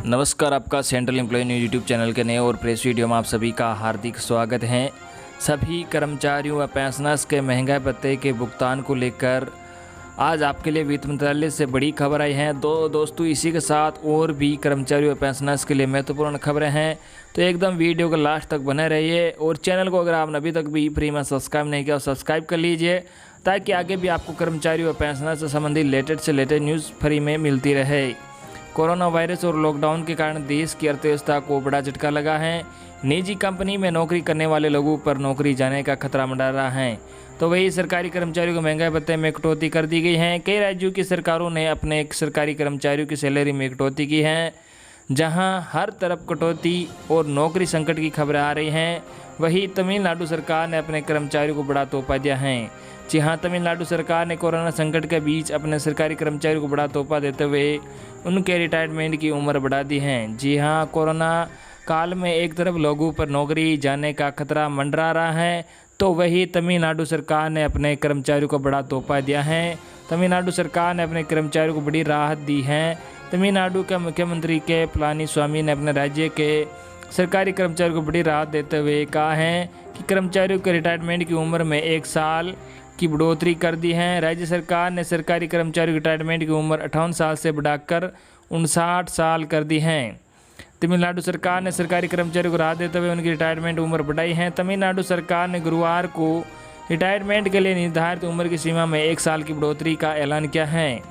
नमस्कार, आपका central employee news YouTube channel के नए और प्रेस वीडियो में आप सभी का हार्दिक स्वागत है। सभी कर्मचारियों व पेंशनर्स के महंगाई भत्ते के भुगतान को लेकर आज आपके लिए वित्त मंत्रालय से बड़ी खबर आई है। दोस्तों इसी के साथ और भी कर्मचारियों व पेंशनर्स के लिए महत्वपूर्ण खबरें हैं, तो एकदम वीडियो को लास्ट तक बने रहिए। और चैनल को अगर आपने अभी तक भी फ्री में सब्सक्राइब नहीं किया सब्सक्राइब कर लीजिए, ताकि आगे भी आपको कर्मचारियों व पेंशनर्स से संबंधित लेटेस्ट न्यूज़ फ्री में मिलती रहे। कोरोना वायरस और लॉकडाउन के कारण देश की अर्थव्यवस्था को बड़ा झटका लगा है। निजी कंपनी में नौकरी करने वाले लोगों पर नौकरी जाने का खतरा मंडरा रहा है। तो वही सरकारी कर्मचारियों को महंगाई भत्ते में कटौती कर दी गई है। कई राज्यों की सरकारों ने अपने सरकारी कर्मचारियों की सैलरी में कटौती की है। जहां हर तरफ कटौती और नौकरी संकट की खबरें आ रही हैं, वहीं तमिलनाडु सरकार ने अपने कर्मचारियों को बड़ा तोहफा दिया है। जी हाँ, तमिलनाडु सरकार ने कोरोना संकट के बीच अपने सरकारी कर्मचारियों को बड़ा तोहफा देते हुए उनके रिटायरमेंट की उम्र बढ़ा दी है। जी हाँ, कोरोना काल में एक तरफ लोगों पर नौकरी जाने का खतरा मंडरा रहा है, तो वही तमिलनाडु सरकार ने अपने कर्मचारियों को बड़ा तोहफा दिया है। तमिलनाडु सरकार ने अपने कर्मचारियों को बड़ी राहत दी है। तमिलनाडु के मुख्यमंत्री के पलानीस्वामी ने अपने राज्य के सरकारी कर्मचारियों को बड़ी राहत देते हुए कहा है कि कर्मचारियों के रिटायरमेंट की उम्र में 1 साल की बढ़ोतरी कर दी है। राज्य सरकार ने सरकारी कर्मचारियों की रिटायरमेंट की उम्र 58 साल से बढ़ाकर 59 साल कर दी है। तमिलनाडु सरकार ने सरकारी कर्मचारियों को राहत देते हुए उनकी रिटायरमेंट उम्र बढ़ाई है। तमिलनाडु सरकार ने गुरुवार को रिटायरमेंट के लिए निर्धारित उम्र की सीमा में 1 साल की बढ़ोतरी का ऐलान किया है।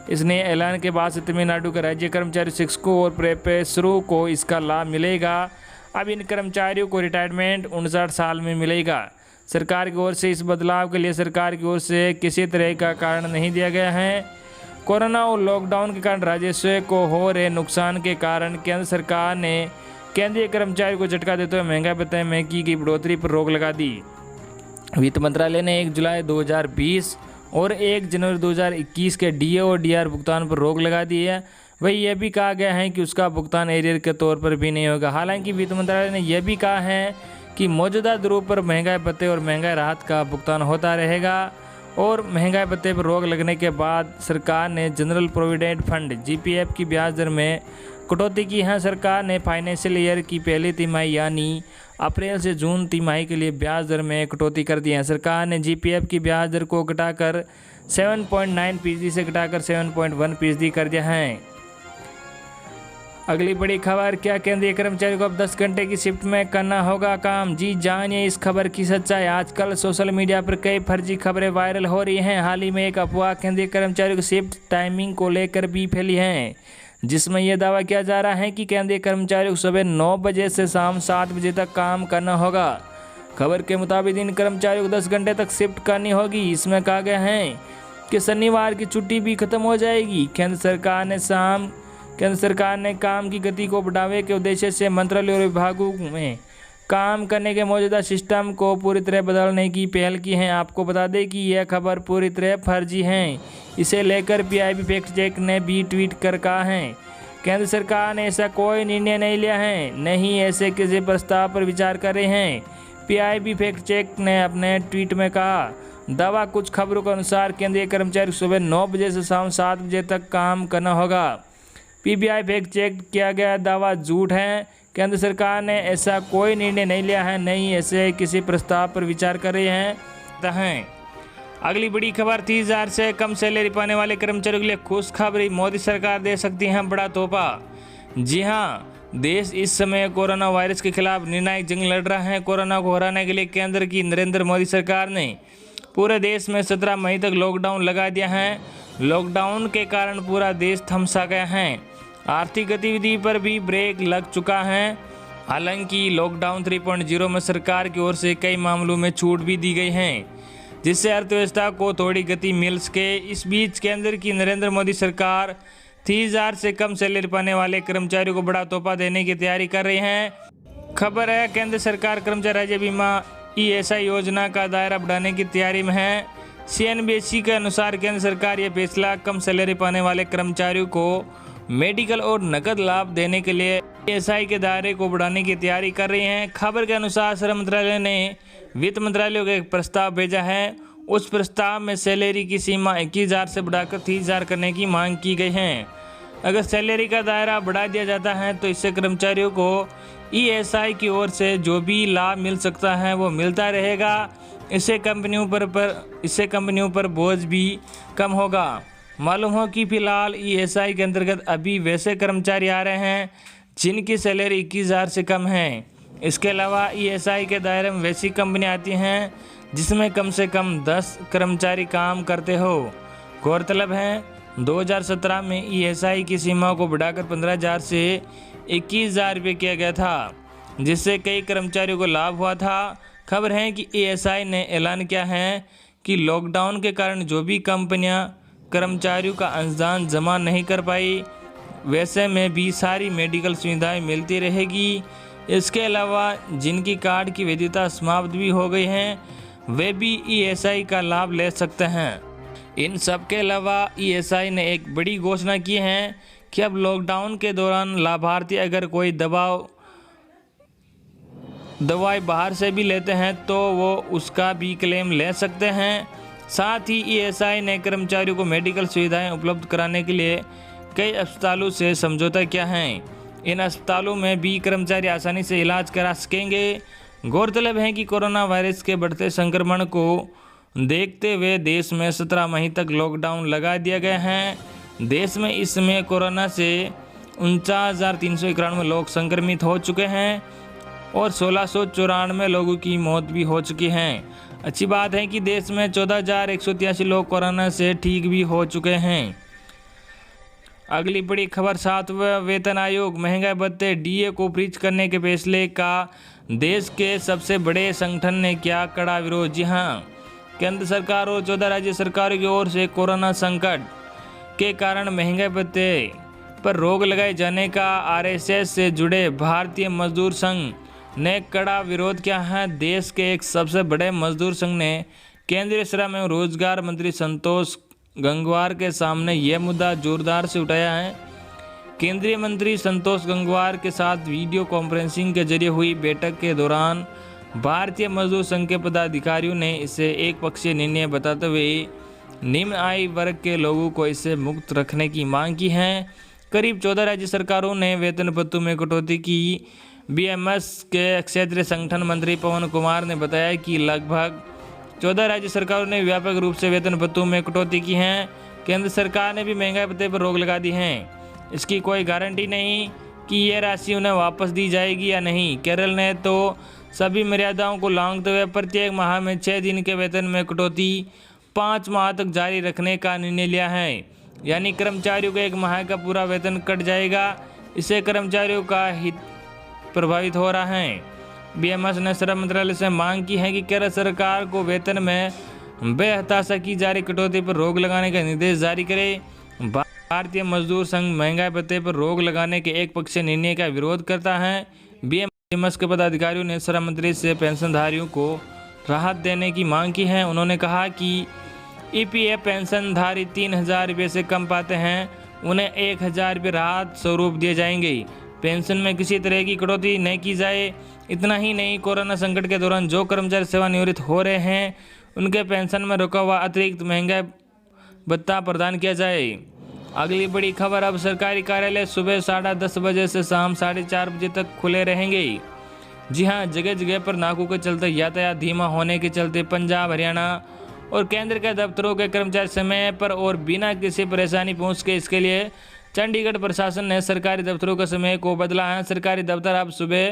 इस नए ऐलान के बाद से तमिलनाडु के राज्य कर्मचारी, शिक्षकों और प्रोफेसरों को इसका लाभ मिलेगा। अब इन कर्मचारियों को रिटायरमेंट 59 साल में मिलेगा। सरकार की ओर से इस बदलाव के लिए सरकार की ओर से किसी तरह का कारण नहीं दिया गया है। कोरोना और लॉकडाउन के कारण राजस्व को हो रहे नुकसान के कारण केंद्र सरकार ने केंद्रीय कर्मचारियों को झटका देते हुए महंगाई भत्ते में की गई बढ़ोतरी पर रोक लगा दी। वित्त मंत्रालय ने 1 जुलाई 2020 और 1 जनवरी 2021 के डीए और डीआर भुगतान पर रोक लगा दी है। वही यह भी कहा गया है कि उसका भुगतान एरियर के तौर पर भी नहीं होगा। हालांकि वित्त मंत्रालय ने यह भी कहा है कि मौजूदा दरों पर महंगाई भत्ते और महंगाई राहत का भुगतान होता रहेगा। और महंगाई भत्ते पर रोक लगने के बाद सरकार ने जनरल प्रोविडेंट फंड जीपीएफ की ब्याज दर में कटौती की है। सरकार ने फाइनेंशियल ईयर की पहली तिमाही यानी अप्रैल से जून तिमाही के लिए ब्याज दर में कटौती कर दी है। सरकार ने जीपीएफ की ब्याज दर को घटाकर 7.9% से घटाकर 7.1% कर दिया है। अगली बड़ी खबर, क्या केंद्रीय कर्मचारियों को अब 10 घंटे की शिफ्ट में करना होगा काम? जी जानिए इस खबर की सच्चाई। आजकल सोशल मीडिया पर कई फर्जी खबरें वायरल हो रही हैं। हाल ही में एक अफवाह केंद्रीय कर्मचारियों की शिफ्ट टाइमिंग को लेकर भी फैली है, जिसमें यह दावा किया जा रहा है कि केंद्रीय कर्मचारियों को सुबह 9 बजे से शाम 7 बजे तक काम करना होगा। खबर के मुताबिक इन कर्मचारियों को 10 घंटे तक शिफ्ट करनी होगी। इसमें कहा गया है कि शनिवार की छुट्टी भी खत्म हो जाएगी। केंद्र सरकार ने काम की गति को बढ़ावे के उद्देश्य से मंत्रालय और विभागों में काम करने के मौजूदा सिस्टम को पूरी तरह बदलने की पहल की है। आपको बता दें कि यह खबर पूरी तरह फर्जी है। इसे लेकर पीआईबी फैक्ट चेक ने भी ट्वीट कर कहा है, केंद्र सरकार ने ऐसा कोई निर्णय नहीं लिया है, नहीं ऐसे किसी प्रस्ताव पर विचार कर रहे हैं। पीआईबी फैक्ट चेक ने अपने ट्वीट में कहा, दावा कुछ खबरों के अनुसार केंद्रीय कर्मचारी सुबह 9 बजे से शाम 7 बजे तक काम करना होगा। पीबीआई फैक्ट चेक किया गया दावा झूठ है। केंद्र सरकार ने ऐसा कोई निर्णय नहीं लिया है, नहीं ऐसे किसी प्रस्ताव पर विचार कर रहे हैं। अगली बड़ी खबर, 30,000 से कम सैलरी पाने वाले कर्मचारियों के लिए खुशखबरी, मोदी सरकार दे सकती है बड़ा तोहफा। जी हाँ, देश इस समय कोरोना वायरस के खिलाफ निर्णायक जंग लड़ रहा है। कोरोना को हराने के लिए केंद्र की नरेंद्र मोदी सरकार ने पूरे देश में 17 मई तक लॉकडाउन लगा दिया है। लॉकडाउन के कारण पूरा देश थमसा गया है। आर्थिक गतिविधि पर भी ब्रेक लग चुका है। हालांकि लॉकडाउन 3.0 में सरकार की ओर से कई मामलों में छूट भी दी गई है, जिससे अर्थव्यवस्था को थोड़ी गति मिल सके। इस बीच केंद्र की नरेंद्र मोदी सरकार 30,000 से कम सैलरी पाने वाले कर्मचारियों को बड़ा तोहफा देने की तैयारी कर रही है। खबर है, केंद्र सरकार कर्मचारी राज्य बीमा ईएसआई योजना का दायरा बढ़ाने की तैयारी में है। सीएनबीसी के अनुसार केंद्र सरकार यह फैसला कम सैलरी पाने वाले कर्मचारियों को मेडिकल और नकद लाभ देने के लिए ईएसआई के दायरे को बढ़ाने की तैयारी कर रही हैं। खबर के अनुसार श्रम मंत्रालय ने वित्त मंत्रालय को एक प्रस्ताव भेजा है। उस प्रस्ताव में सैलरी की सीमा 21,000 से बढ़ाकर 30,000 करने की मांग की गई है। अगर सैलरी का दायरा बढ़ा दिया जाता है तो इससे कर्मचारियों को ईएसआई की ओर से जो भी लाभ मिल सकता है वो मिलता रहेगा। इससे कंपनियों पर बोझ भी कम होगा। मालूम हो कि फिलहाल ईएसआई के अंतर्गत अभी वैसे कर्मचारी आ रहे हैं जिनकी सैलरी 21,000 से कम है। इसके अलावा ईएसआई के दायरे में वैसी कंपनियां आती हैं जिसमें कम से कम 10 कर्मचारी काम करते हो। गौरतलब है 2017 में ईएसआई की सीमा को बढ़ाकर 15,000 से 21,000 रुपये किया गया था, जिससे कई कर्मचारियों को लाभ हुआ था। खबर है कि ईएसआई ने ऐलान किया है कि लॉकडाउन के कारण जो भी कंपनियां कर्मचारियों का अंशदान जमा नहीं कर पाई वैसे में भी सारी मेडिकल सुविधाएं मिलती रहेगी। इसके अलावा जिनकी कार्ड की वैधता समाप्त भी हो गई हैं वे भी ईएसआई का लाभ ले सकते हैं। इन सब के अलावा ईएसआई ने एक बड़ी घोषणा की है कि अब लॉकडाउन के दौरान लाभार्थी अगर कोई दवाई बाहर से भी लेते हैं तो वो उसका भी क्लेम ले सकते हैं। साथ ही ईएसआई ने कर्मचारियों को मेडिकल सुविधाएं उपलब्ध कराने के लिए कई अस्पतालों से समझौता किया है। इन अस्पतालों में भी कर्मचारी आसानी से इलाज करा सकेंगे। गौरतलब है कि कोरोना वायरस के बढ़ते संक्रमण को देखते हुए देश में 17 मई तक लॉकडाउन लगा दिया गया है। देश में इस समय कोरोना से 49,391 लोग संक्रमित हो चुके हैं और 1,694 लोगों की मौत भी हो चुकी है। अच्छी बात है कि देश में 14,183 लोग कोरोना से ठीक भी हो चुके हैं। अगली बड़ी खबर, 7वां वेतन आयोग महंगाई भत्ते डीए को फ्रीज करने के फैसले का देश के सबसे बड़े संगठन ने किया कड़ा विरोध। जी हां, केंद्र सरकार और 14 राज्य सरकारों की ओर से कोरोना संकट के कारण महंगाई भत्ते पर रोक लगाए जाने का आरएसएस से जुड़े भारतीय मजदूर संघ ने कड़ा विरोध किया है। देश के एक सबसे बड़े मजदूर संघ ने केंद्रीय श्रम एवं रोजगार मंत्री संतोष गंगवार के सामने यह मुद्दा जोरदार से उठाया है। केंद्रीय मंत्री संतोष गंगवार के साथ वीडियो कॉन्फ्रेंसिंग के जरिए हुई बैठक के दौरान भारतीय मजदूर संघ के पदाधिकारियों ने इसे एक पक्षीय निर्णय बताते हुए निम्न आय वर्ग के लोगों को इससे मुक्त रखने की मांग की है। करीब 14 राज्य सरकारों ने वेतन भत्तों में कटौती की। बीएमएस के क्षेत्रीय संगठन मंत्री पवन कुमार ने बताया कि लगभग 14 राज्य सरकारों ने व्यापक रूप से वेतन भत्तों में कटौती की है। केंद्र सरकार ने भी महंगाई भत्ते पर रोक लगा दी है। इसकी कोई गारंटी नहीं कि ये राशि उन्हें वापस दी जाएगी या नहीं। केरल ने तो सभी मर्यादाओं को लांघते हुए प्रत्येक माह में 6 दिन के वेतन में कटौती 5 माह तक जारी रखने का निर्णय लिया है। यानी कर्मचारियों को 1 माह का पूरा वेतन कट जाएगा। इससे कर्मचारियों का हित प्रभावित हो रहा है। बीएमएस ने श्रम मंत्रालय से मांग की है कि केरल सरकार को वेतन में बेहताशा की जा रही कटौती पर रोक लगाने का निर्देश जारी करे। भारतीय मजदूर संघ महंगाई भत्ते पर रोक लगाने के एक पक्षीय निर्णय का विरोध करता है। बीएमएस के पदाधिकारियों ने श्रम मंत्री से पेंशनधारियों को राहत देने की मांग की है। उन्होंने कहा कि ईपीएफ पेंशनधारी 3,000 रुपये से कम पाते हैं, उन्हें 1,000 रुपये राहत स्वरूप दिए जाएंगे। पेंशन में किसी तरह की कटौती नहीं की जाए। इतना ही नहीं, कोरोना संकट के दौरान जो कर्मचारी सेवानिवृत्त हो रहे हैं उनके पेंशन में रुका हुआ अतिरिक्त महंगाई भत्ता प्रदान किया जाए। अगली बड़ी खबर, अब सरकारी कार्यालय सुबह 10:30 बजे से शाम 4:30 बजे तक खुले रहेंगे। जी हां, जगह जगह पर नाकों के चलते यातायात धीमा होने के चलते पंजाब, हरियाणा और केंद्र के दफ्तरों के कर्मचारी समय पर और बिना किसी परेशानी पहुँच के इसके लिए चंडीगढ़ प्रशासन ने सरकारी दफ्तरों के समय को बदला है। सरकारी दफ्तर अब सुबह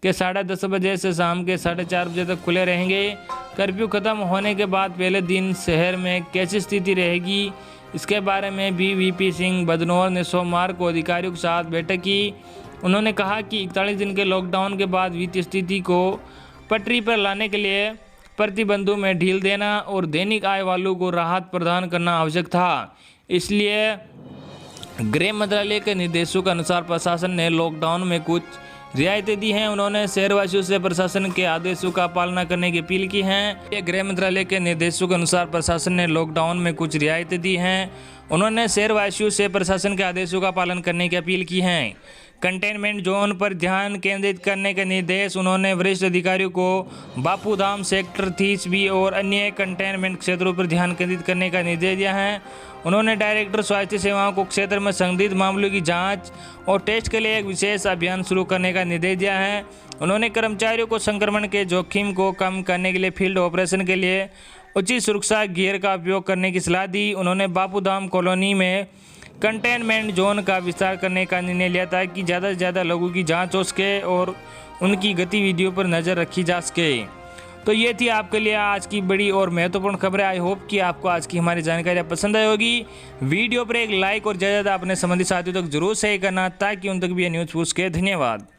के 10:30 बजे से शाम के 4:30 बजे तक खुले रहेंगे। कर्फ्यू खत्म होने के बाद पहले दिन शहर में कैसी स्थिति रहेगी, इसके बारे में भी वीपी सिंह बदनौर ने सोमवार को अधिकारियों के साथ बैठक की। उन्होंने कहा कि 41 दिन के लॉकडाउन के बाद वित्तीय स्थिति को पटरी पर लाने के लिए प्रतिबंधों में ढील देना और दैनिक आय वालों को राहत प्रदान करना आवश्यक था। इसलिए गृह मंत्रालय के निर्देशों के अनुसार प्रशासन ने लॉकडाउन में कुछ रियायतें दी हैं। उन्होंने शहरवासियों से प्रशासन के आदेशों का पालना करने की अपील की है। गृह मंत्रालय के निर्देशों के अनुसार प्रशासन ने लॉकडाउन में कुछ रियायतें दी हैं। उन्होंने शहरवासियों से प्रशासन के आदेशों का पालन करने की अपील की है। कंटेनमेंट जोन पर ध्यान केंद्रित करने के निर्देश उन्होंने वरिष्ठ अधिकारियों को बापूधाम, सेक्टर 30B और अन्य कंटेनमेंट क्षेत्रों पर ध्यान केंद्रित करने का निर्देश दिया है। उन्होंने डायरेक्टर स्वास्थ्य सेवाओं को क्षेत्र में संदिग्ध मामलों की जांच और टेस्ट के लिए एक विशेष अभियान शुरू करने का निर्देश दिया है। उन्होंने कर्मचारियों को संक्रमण के जोखिम को कम करने के लिए फील्ड ऑपरेशन के लिए उचित सुरक्षा गियर का उपयोग करने की सलाह दी। उन्होंने बापूधाम कॉलोनी में कंटेनमेंट जोन का विस्तार करने का निर्णय लिया ताकि ज़्यादा से ज़्यादा लोगों की जांच हो सके और उनकी गतिविधियों पर नज़र रखी जा सके। तो ये थी आपके लिए आज की बड़ी और महत्वपूर्ण खबरें। आई होप कि आपको आज की हमारी जानकारी पसंद आई होगी। वीडियो पर एक लाइक और ज़्यादा अपने संबंधी साथियों तक जरूर शेयर करना ताकि उन तक भी ये न्यूज़ पहुँच सके। धन्यवाद।